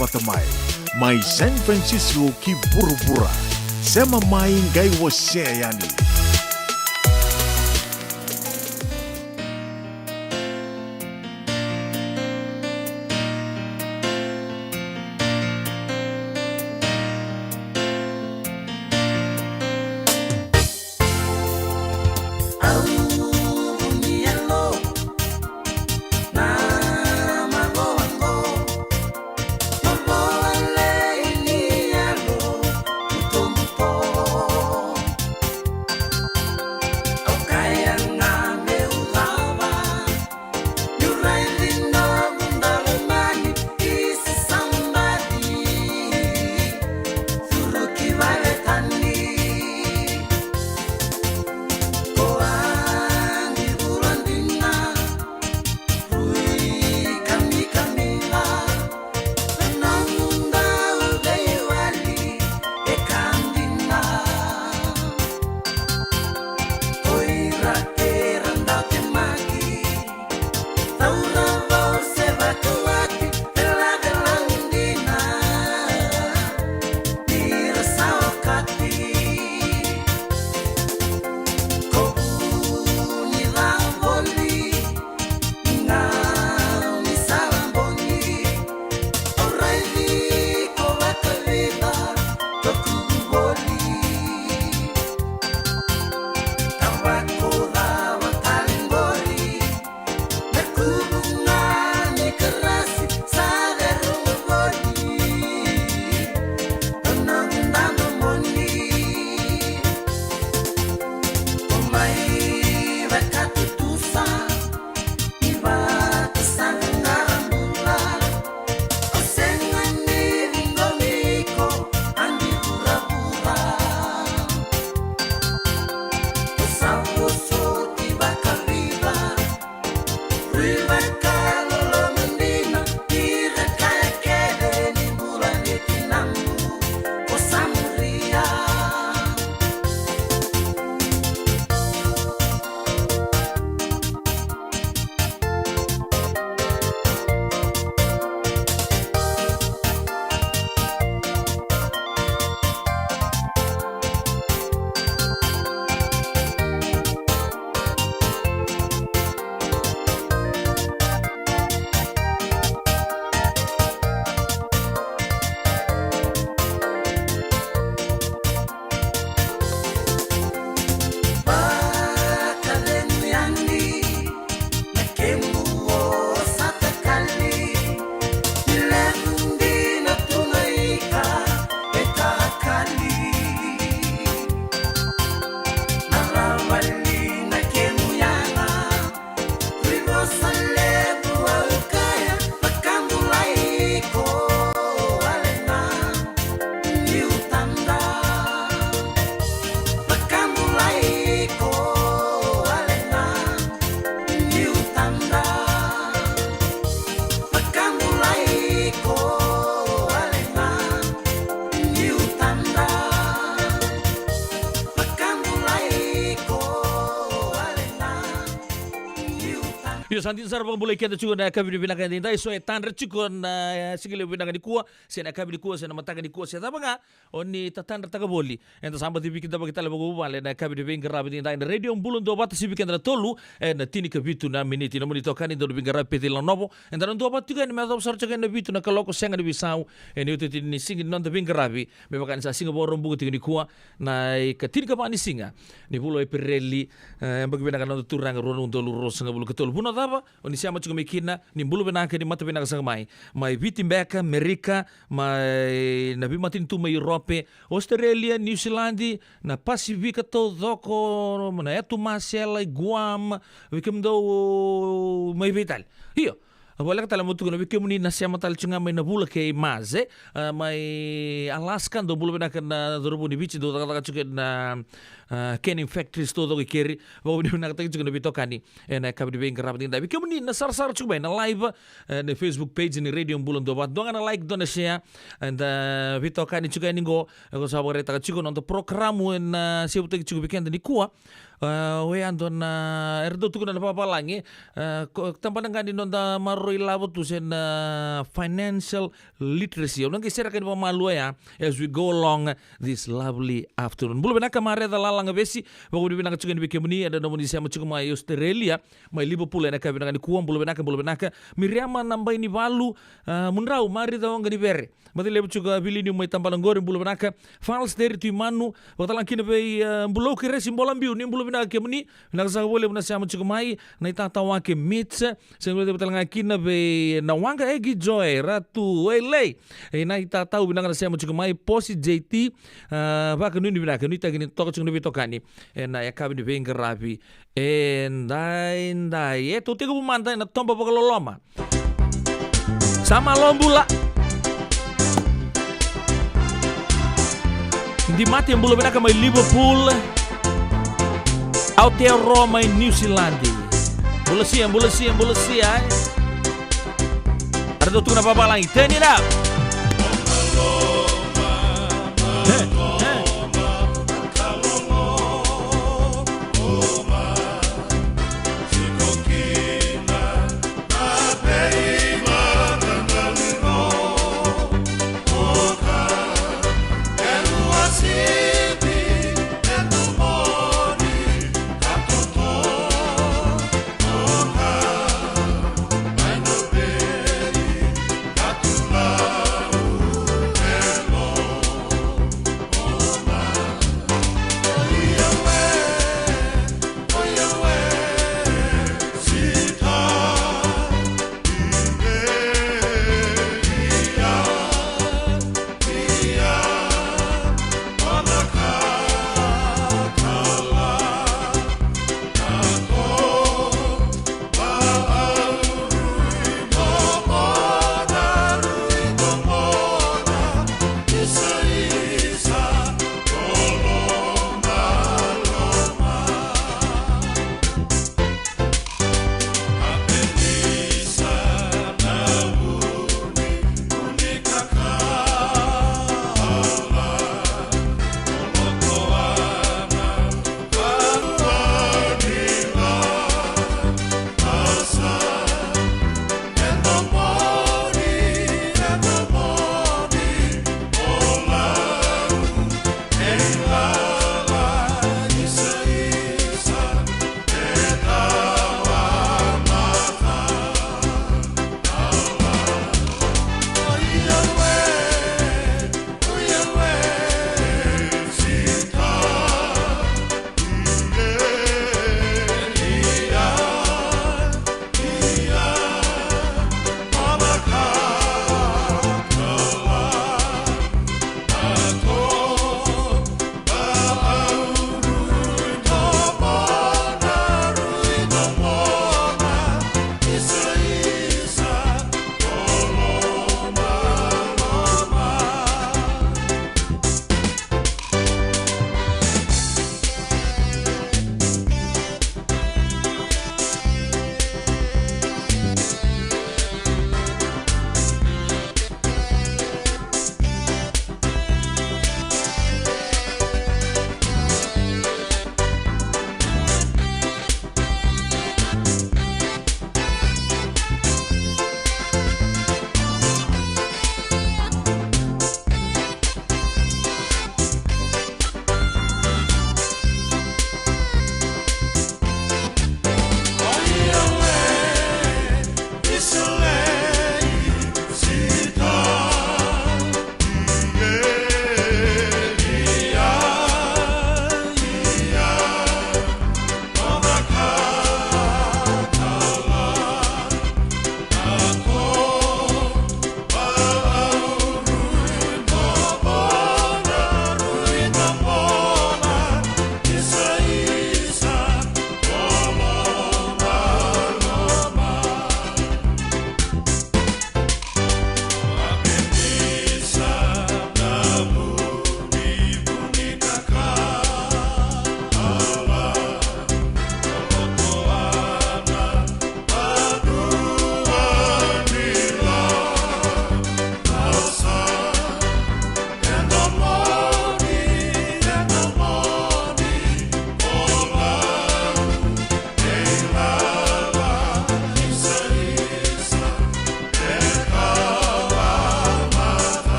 patamai. Mai San Francisco ki bura-bura. Sema mai ngai waseani. Santin sarabang bulay kaya chuko na kabili binakan din tayo so tanre chuko na sige binakan di kuwa sina kabili kuwa sina matakan di kuwa siya tama nga oni tatanre taga boli ento samba tibi kita bagi tala bagu bale na kabili bin garabi din tayo na radio bulon do bata sibi kendra tolu na tini kabitu na miniti na monito kani do bin garabi peti la novo ento na do bata juga ni mata obsar chaka na bitu na kaloko senga di bisau ni uti ni singi non da bin garabi me makan sa singa borong buku tini kuwa na katini ka pani singa ni bulo e perelli bagi binakan no turang ron do lurus nga bulu ketol buna oni siamo chuko mikina ni mbulu benaka ni mata benaka sang mai vitimbeka Amerika mai na bimatin tu mai Europe Australia New Zealand na Pasifika to doko na etu Marshall Guam wikem do mai vital hiyo Wala ka tala mo tugon bikin muni na siya matal chunga may nabula kay maze may Alaskan do bulu benaka na dorobo ni bichi do taka chuka na canning factories todo ke keri wa ni na ta juga bito kani na kabidi be ngarab din dabi kemuni na sar juga na live na Facebook page ni radio bulan do bat donga na like dona share and bito kani juga ningo ko sabore ta juga nonto programu na siu ta juga bikin ni kuwa we andon erdo tu na papalangi tampan ngani nonda maroi labo tu sen financial literacy nang kisera kan pamalu ya as we go along this lovely afternoon bulu benaka mare da lalang besi bago di benaka chugan bikemuni ada nomoni sia machuga mai Australia mai Liverpool na ka benaka ni kuam bulu benaka miriama namba ini balu munrau mari da ngani bere mati lebo chuga bilini mai tampan ngori bulu benaka fals dari tu manu watalang kina be bulo kire simbolam biu ni bulu benaka kemuni benaka sa bole bena sia machuga mai na itatawa ke mitsa senglo de batalang kina be na wanga egi joy ratu lei na itatau benaka sia machuga mai posi JT ba kanu ni benaka ni tagini toko chung ni tokani na ya kabi ni benga rabi ndai tu tiga bumanta na tomba bagaloloma sama lombula di mati yang bulu benaka mai Liverpool Aotearoa mai New Zealand bulu sia ada tu kenapa balangi turn it up Love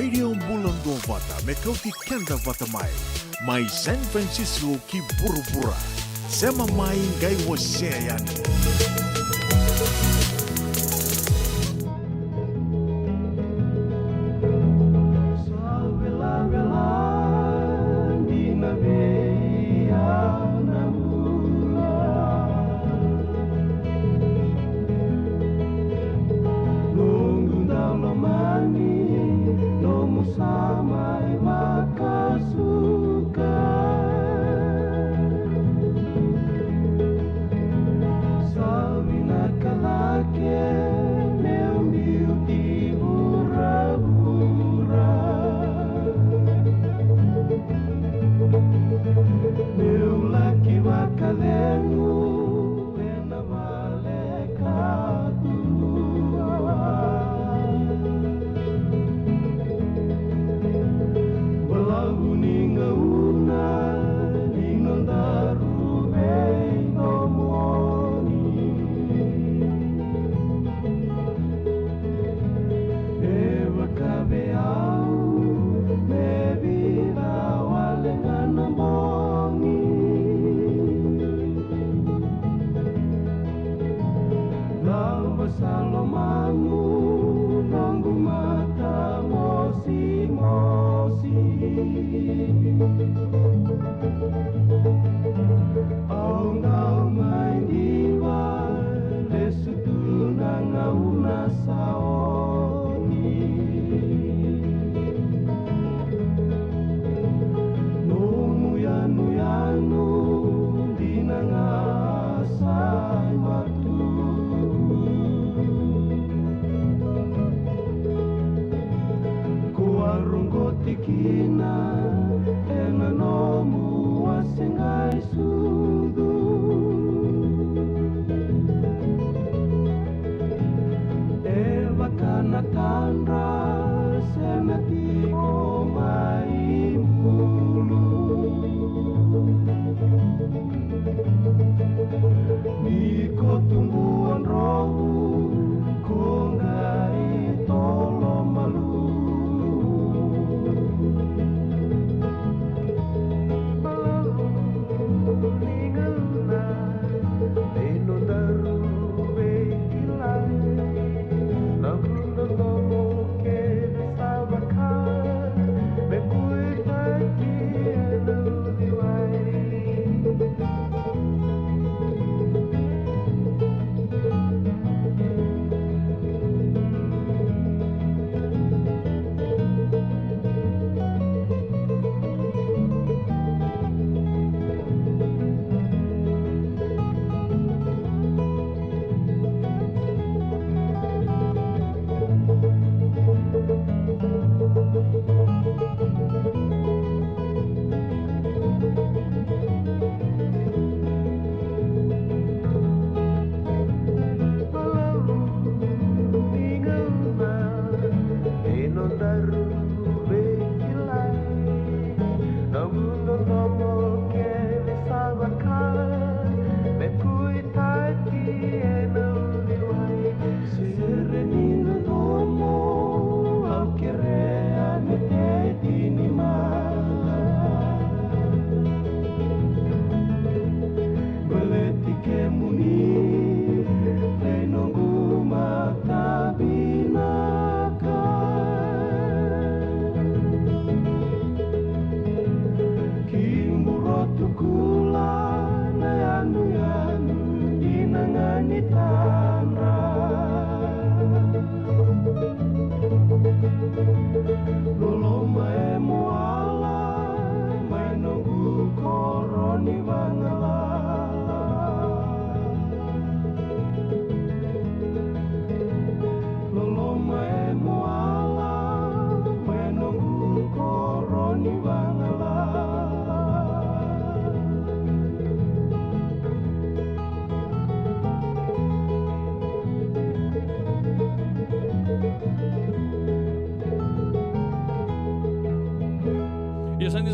Radio Bulondo Vata Mekauti Kenda Vata Mai San Francisco ki Burubura Sema mai ngai waseayani.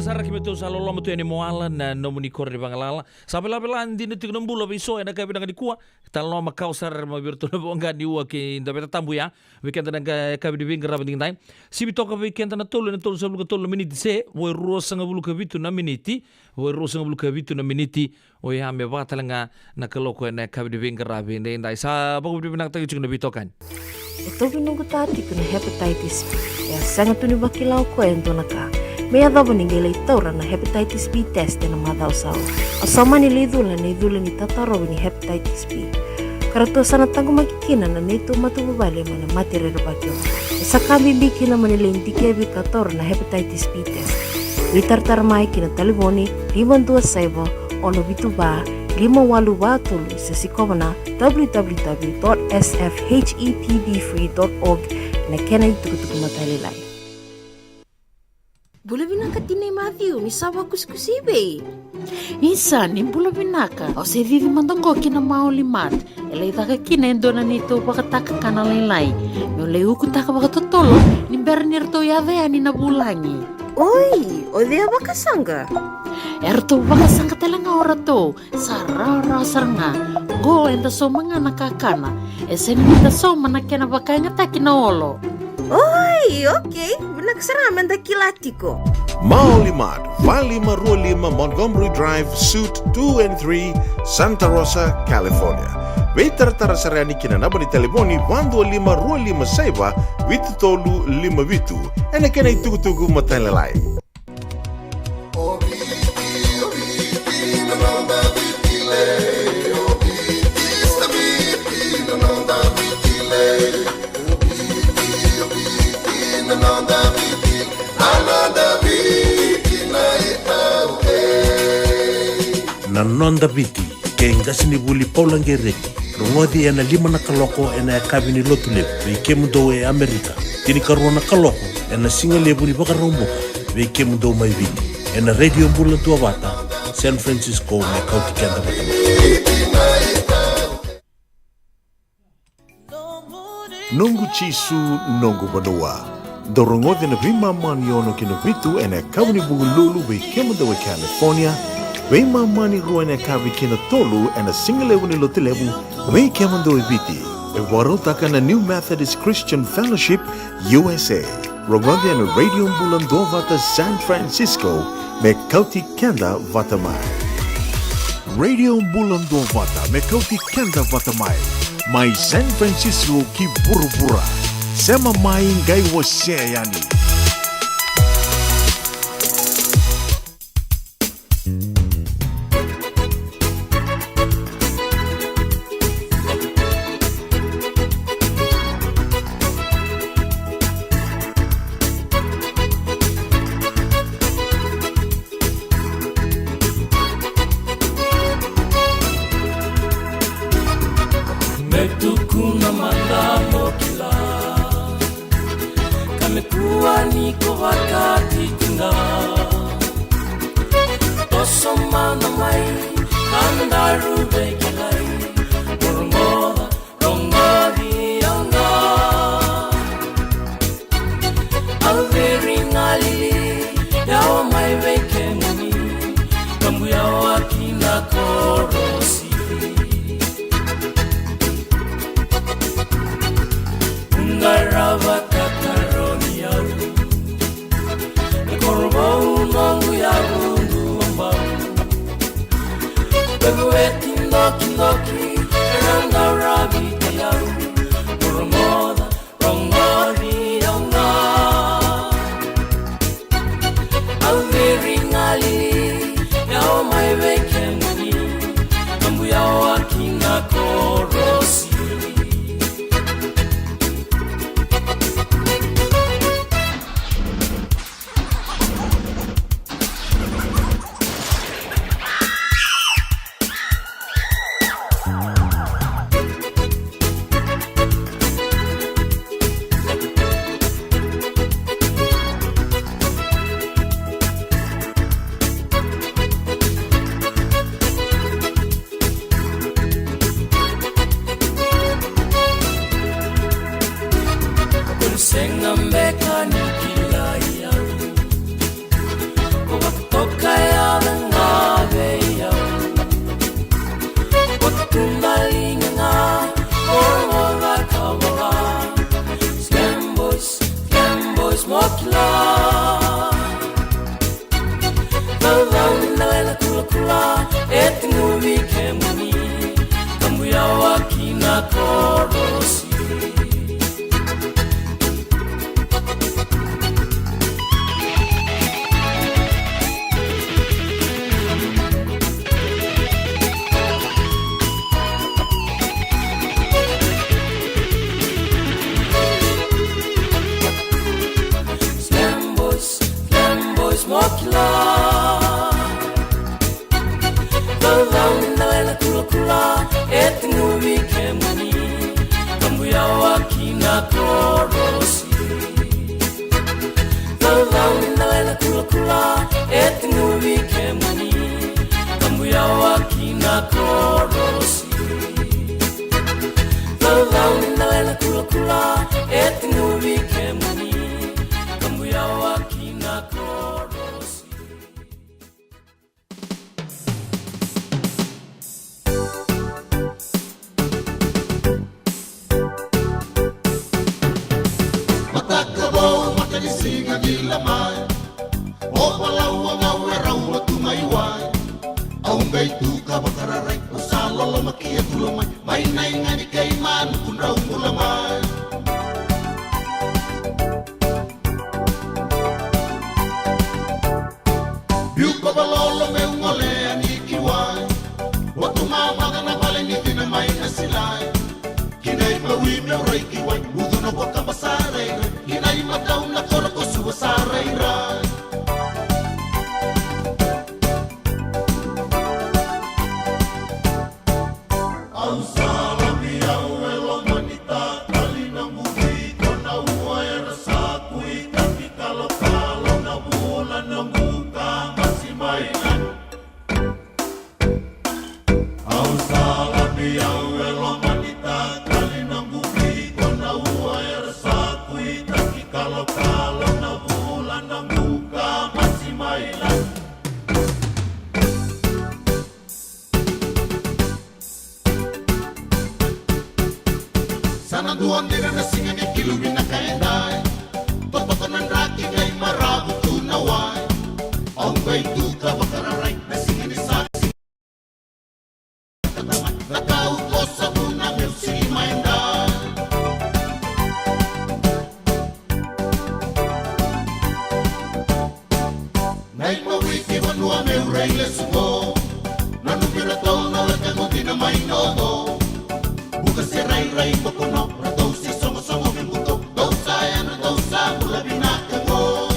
sara kimeto sa lolo mo ni moala na nomuni kor di bangalala. Sabi labelan din ito ng bula biso na kabi nang dikuwa. Talo makau sar mabirto na bonga ni wa ki dapat tambu ya. Weekend na kabi di bingra banding time. Sibi to ka weekend na tolo sa bulu tolo miniti se. Wo rosa nga bulu kabitu na miniti. Wo rosa nga bulu kabitu na miniti. O ya me bata nga nakaloko na kabi di bingra banding time. Sa bago di binang tagi na bitokan. Ito pinunggu tati kuna hepatitis B. Ya sangat tuni bakilau ko ento naka. Mea dava ninguém leitora na hepatitis B test na madau sao. Asama ni lidula ni tataro ni hepatitis B. Karato sana tangu makikina na neto matu babale mana mati rero bakyo. Sa kambi bikina manilenti kebi tator na hepatitis B test. Witartar mai kina taliboni 527 ono bituba 582 sesikomana www.sfhetbfree.org na kena itukutuku matalilai. Bula binaka tinay Matthew, ni sawa kuskusibe. Isa, ni bula binaka. O se vivi mandongo kina maulimat. Elay taka kina endona nito bakataka kana laylay. No lay ukutaka bakatotolo, ni bernirto yadea ni nabulangi. Oi, o dea bakasanga. Erto bakasanga talanga orato. Sarara saranga. Go enda so mga nakakana. Esen nita so manakena bakanya takina olo. Oi, okay. Nagsaraman da kilatiko. Maulimat, Valley 25 Montgomery Drive, Suite 2 and 3, Santa Rosa, California. Weitartara sarani kinanaba ni telefoni 125 vitu tolu 5 vitu. Ene kena itugutugu matalalai. Nanonda biti ke ngasini buli paulangereki rongodi ena 5 na kaloko ena kabini lotule ve kemundo e Amerika tini karona kaloko ena singale buli bakarombo ve kemundo mai viti ena radio mbula tua bata San Francisco me kauti kenda bata Nungu chisu nungu banua. Dorongodi na vima mani ono kina vitu ena kabini bugululu ve kemundo e California. Weima mani ruana kavi kina tolu and a single level lotilevu we kemando eviti. E warotaka na New Methodist Christian Fellowship USA. Rogodi and Radio Mbulando vata San Francisco me kauti kenda vatamai. Radio Mbulando vata me kauti kenda vatamai. Mai San Francisco ki burubura. Sema mai ngai wase yani. Metukuna mandamo kila kamekuwa niko wakati tinga tosomana mai kandaru bekilai burmoda rongadi anga alveri ngali yao mai bekeni kambu yao akina korosi Ngarava kakaroni yaru Korbo unongu yaru ndu ambau Begueti ndo kindo mokila Vauna kula kula etnumi kemuni Kambuya wakina korosi Mokila Vauna kula kula etnumi kemuni Kambuya wakina korosi Vauna kula kula etnumi kemuni Kambuya wakina korosi Vauna kula kula etnumi kemuni Kambuya wakina korosi Matakabo matanisinga gilamay O malawa ngaweraw tumayway Aunggay tuka bakararay O salala makia tulamay May naingani kay man kunraw mulamay Biuka balolo me ungole anikiway Watu mamaga na bale niti na may nasilay Kinay mawi me oray kiway Budo na waka masaray Kinay mataw na kora ko suwasaray ray Ang salami ang welo manita Kalinang buhi ko na uway rasakui Kaki kalo-kalo na bulan ng buka Masimaylan Ang salami ang welo manita Kalinang buhi ko na uway rasakui Kaki kalo-kalo na bulan ng buka Masimaylan Sananduan din na nasingan yung kilubin na kaenday Totoo ng raking ay marabo tunaway Ang bay tuka bakararay Nasingan ni saksi Katamay Nakauto sa tunang yung simayenday Nay mawiki manua me ureile sumo Nanupirataw na lagano din na may nono Bukas si ray-ray makuno Rataw si songo-songo mimuto Daw saya na daw sa mula binakago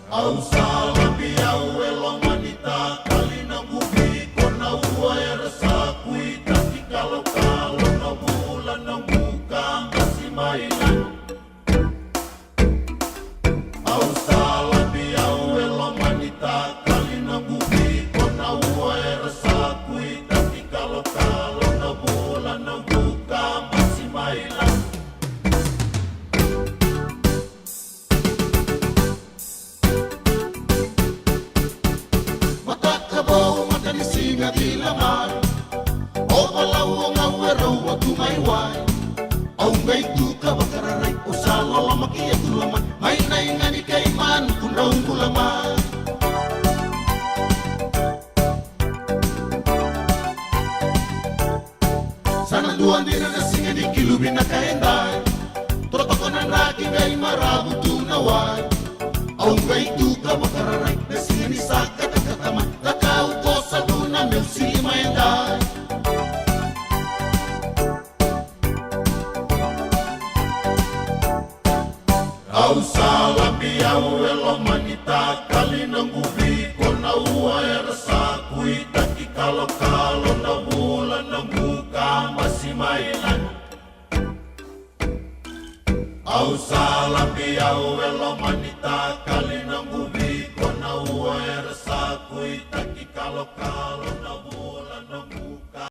Ang salabi ang welong manita Kalinang bubi ko na uway rasakui Taki kalo-kalo na bulan ng buka Masimaylan Ang salabi ang welong manita Kalinang bubi ko na uway rasakui Taki kalo-kalo na bulan ng buka Masimaylan Matakabaw matanisinga dilamay O malawa ngaweraw at tumayway Aunggay tuka bakararay O salala makia tulamay May naingani kay man kunraw mulamay Sananduan din na nasingan yung kilubin na kaenday Totoo ng raking ay marabo tunaway Aunggay tuka bakararay Nasingan ni sakat ang katamay Nakauto sa lunang yung simayenday Ang salabi ang welo manita Kalinang bubi ko na uway rasakui Taki kalo-kalo na bulan ng buka Masimaylan Ang salabi ang welo manita Kalinang bubi ko na uway rasakui Taki kalo-kalo